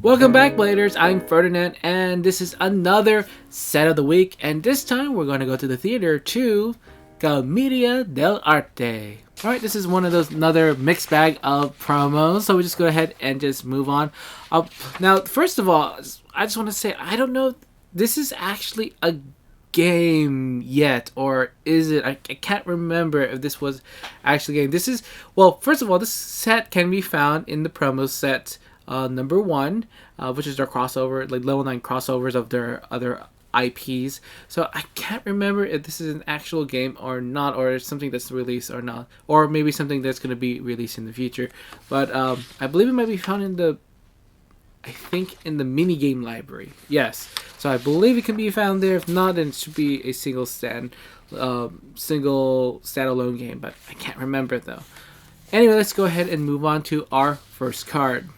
Welcome back, Bladers. I'm Ferdinand, and this is another set of the week. And this time, we're going to go to the theater to Commedia del Arte. All right, this is one of those another mixed bag of promos. So we just go ahead and just move on. Now, first of all, I just want to say I don't know if this is actually a game yet, or is it? I can't remember if this was actually a game. This is, well, first of all, this set can be found in the promo set number 1, which is their crossover, like level 9 crossovers of their other IPs. So I can't remember if this is an actual game or not, or something that's released or not, or maybe something that's going to be released in the future. But I believe it might be found in the, I think in the mini game library. Yes, so I believe it can be found there. If not, then it should be a single standalone game. But I can't remember though. Anyway, let's go ahead and move on to our first card.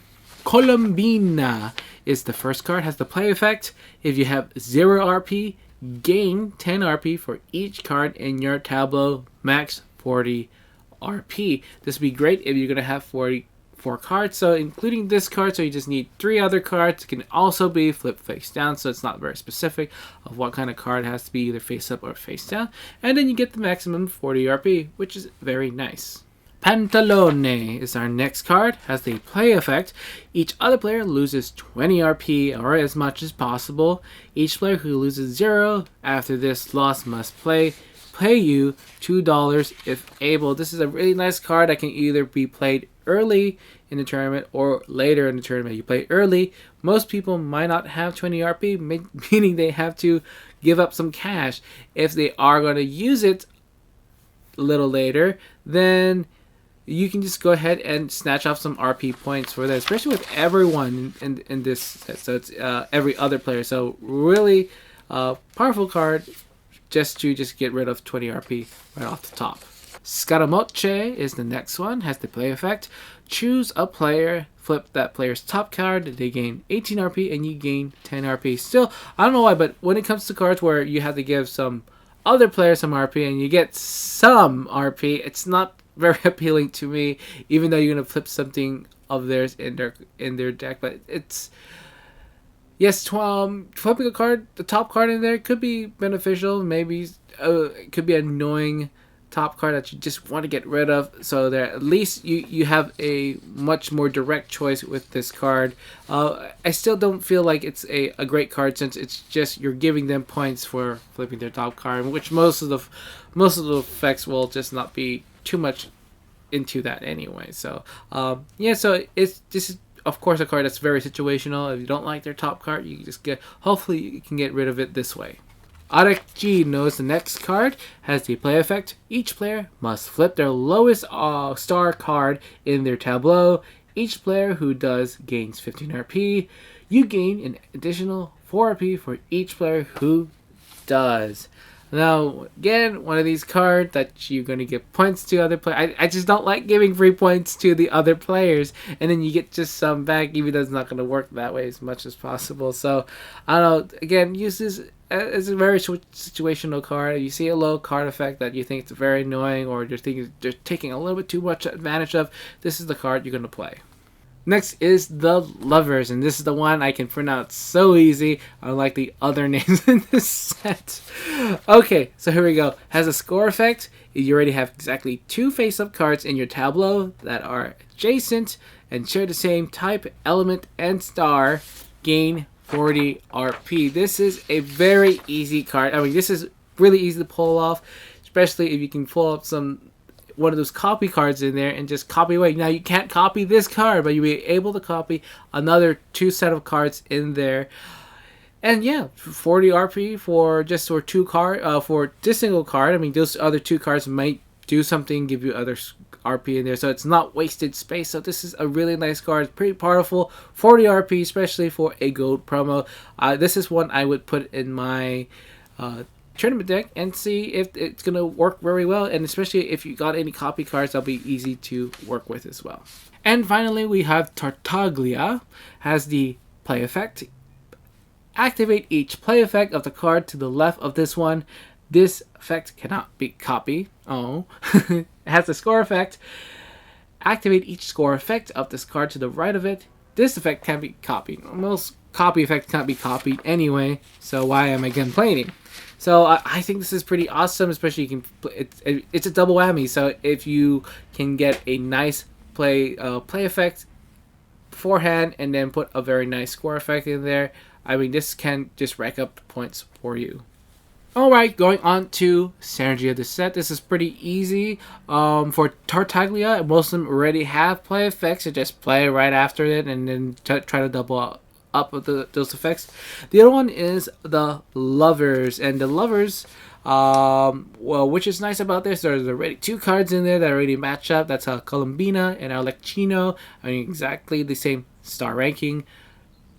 Colombina is the first card. Has the play effect: if you have 0 RP, gain 10 RP for each card in your tableau, max 40 RP. This would be great if you're going to have 44 cards, so including this card, so you just need 3 other cards. It can also be flipped face down, so it's not very specific of what kind of card has to be either face up or face down. And then you get the maximum 40 RP, which is very nice. Pantalone is our next card. Has the play effect: each other player loses 20 RP or as much as possible. Each player who loses 0 after this loss must pay you $2 if able. This is a really nice card that can either be played early in the tournament or later in the tournament. You play early, most people might not have 20 RP, meaning they have to give up some cash. If they are going to use it a little later, then you can just go ahead and snatch off some RP points for that, especially with everyone in this set. So it's every other player. So really powerful card just to get rid of 20 RP right off the top. Scaramoche is the next one. Has the play effect: choose a player, flip that player's top card, they gain 18 RP and you gain 10 RP. Still, I don't know why, but when it comes to cards where you have to give some other players some RP and you get some RP, it's not very appealing to me, even though you're gonna flip something of theirs in their deck. But it's, yes, flipping a card, the top card in there could be beneficial. Maybe it could be an annoying top card that you just want to get rid of, so that at least you have a much more direct choice with this card. I still don't feel like it's a great card, since it's just you're giving them points for flipping their top card, which most of the effects will just not be too much into that anyway. So yeah, so this is of course a card that's very situational. If you don't like their top card, you just hopefully you can get rid of it this way. Arte knows the next card. Has the play effect: each player must flip their lowest star card in their tableau. Each player who does gains 15 RP. You gain an additional 4 RP for each player who does. Now, again, one of these cards that you're going to give points to other players. I just don't like giving free points to the other players, and then you get just some back, even though it's not going to work that way as much as possible. So, I don't know. Again, use this as a very situational card. You see a low card effect that you think it's very annoying, or you're thinking they're taking a little bit too much advantage of, this is the card you're going to play. Next is the Lovers, and this is the one I can pronounce so easy, unlike the other names in this set. Okay, so here we go. Has a score effect: you already have exactly 2 face-up cards in your tableau that are adjacent and share the same type, element, and star. Gain 40 RP. This is a very easy card. I mean, this is really easy to pull off, especially if you can pull up one of those copy cards in there and just copy away. Now, you can't copy this card, but you'll be able to copy another 2 set of cards in there. And yeah, 40 RP for for this single card. I mean, those other 2 cards might do something, give you other RP in there, so it's not wasted space. So this is a really nice card. It's pretty powerful. 40 RP, especially for a gold promo. This is one I would put in my tournament deck and see if it's gonna work very well, and especially if you got any copy cards, that'll be easy to work with as well. And finally, we have Tartaglia. Has the play effect: activate each play effect of the card to the left of this one. This effect cannot be copied. It has the score effect: activate each score effect of this card to the right of it. this effect can't be copied. Most copy effects can't be copied anyway, so why am I complaining? So I think this is pretty awesome, especially you can. It's a double whammy. So if you can get a nice play effect beforehand and then put a very nice score effect in there, I mean this can just rack up points for you. Alright, going on to synergy of the set. This is pretty easy. For Tartaglia, most of them already have play effects, so just play right after it and then try to double up with those effects. The other one is the Lovers, and the Lovers, well, which is nice about this, there's already 2 cards in there that already match up. That's Colombina and Alecchino. I mean, exactly the same star ranking,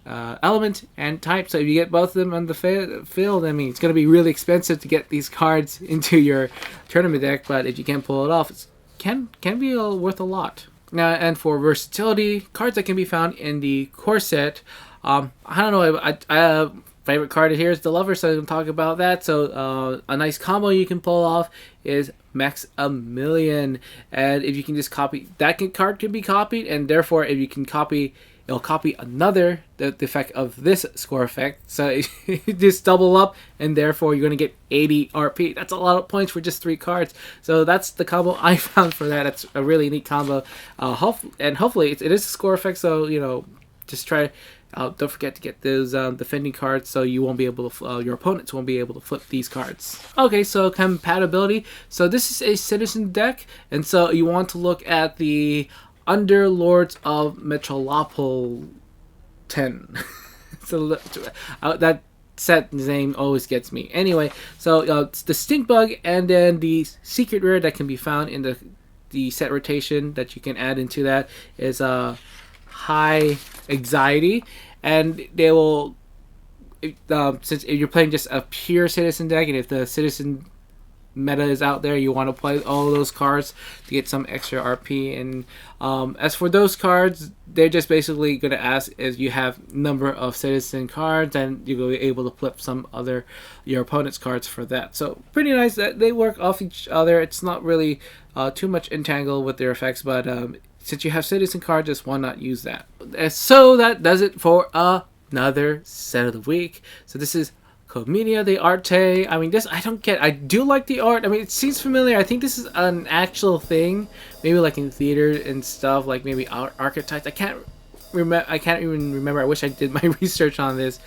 element and type. So if you get both of them on the field, I mean, it's going to be really expensive to get these cards into your tournament deck, but if you can pull it off, it can be worth a lot. Now, and for versatility, cards that can be found in the core set, I don't know, favorite card here is the Lover, so I'm going to talk about that. So a nice combo you can pull off is Maximilian, and if you can just copy, card can be copied, and therefore if you can copy, it'll copy another, the effect of this score effect. So you just double up, and therefore you're going to get 80 RP. That's a lot of points for just 3 cards. So that's the combo I found for that. It's a really neat combo. Hopefully it is a score effect, so, you know, just try. Don't forget to get those defending cards, so you won't be able to, your opponents won't be able to flip these cards. Okay, so compatibility. So this is a citizen deck, and so you want to look at the Underlords of Metropolitan. So that set name always gets me. Anyway, so it's the Stink Bug, and then the secret rare that can be found in the set rotation that you can add into that is High Anxiety, and they will, since if you're playing just a pure citizen deck, and if the citizen meta is out there, you want to play all those cards to get some extra RP. And as for those cards, they're just basically going to ask if you have number of citizen cards, and you'll be able to flip some other your opponent's cards for that. So pretty nice that they work off each other. It's not really too much entangled with their effects, but since you have citizen cards, just why not use that? So that does it for another set of the week. So this is Commedia de Arte. I mean, this I don't get. I do like the art. I mean, it seems familiar. I think this is an actual thing, maybe like in theater and stuff, like maybe archetypes. I can't even remember. I wish I did my research on this.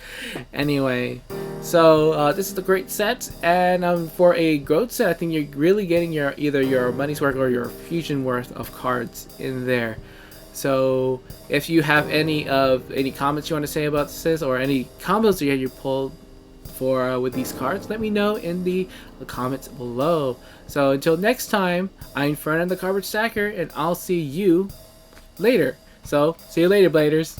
Anyway, so this is a great set, and for a growth set, I think you're really getting either your money's worth or your fusion worth of cards in there. So if you have any comments you want to say about this, or any combos you pulled for with these cards, let me know in the comments below. So until next time, I'm Ferdinand the Cardboard Stacker, and I'll see you later. So see you later, Bladers.